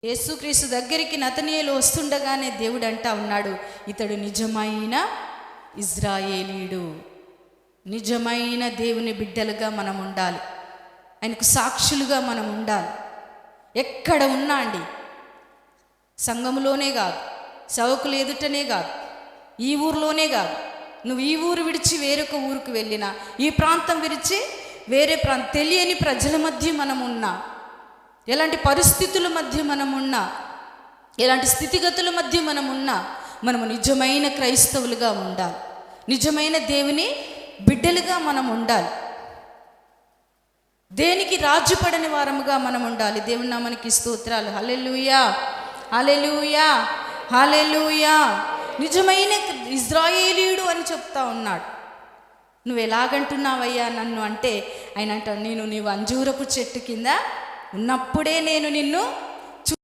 యేసుక్రీస్తు దగ్గరికి నతనీయులు వస్తుండగానే దేవుడు అంటా ఉన్నాడు, ఇతడు నిజమైన ఇజ్రాయేలీయుడు. నిజమైన దేవుని బిడ్డలుగా మనం ఉండాలి, ఆయనకు సాక్షులుగా మనం ఉండాలి. ఎక్కడ ఉన్నా అండి, సంఘములోనే కాదు, సేవకులు ఎదుటనే కాదు, ఈ ఊరిలోనే కాదు, నువ్వు ఈ ఊరు విడిచి వేరొక ఊరికి వెళ్ళినా, ఈ ప్రాంతం విడిచి వేరే తెలియని ప్రజల మధ్య మనం ఉన్నా, ఎలాంటి పరిస్థితుల మధ్య మనం ఉన్నా, ఎలాంటి స్థితిగతుల మధ్య మనం ఉన్నా, మనము నిజమైన క్రైస్తవులుగా ఉండాలి, నిజమైన దేవుని బిడ్డలుగా మనం ఉండాలి. దేనికి రాజుపడని వారముగా మనం ఉండాలి. దేవుని నామానికి స్తోత్రాలు. హల్లెలూయా, హల్లెలూయా, హల్లెలూయా. నిజమైన ఇజ్రాయేలీయుడు అని చెప్తా ఉన్నాడు. నువ్వు ఎలాగంటున్నావయ్యా నన్ను అంటే, ఆయన అంటాడు, నీవు అంజూరపు చెట్టు కింద ఉన్నప్పుడే నేను నిన్ను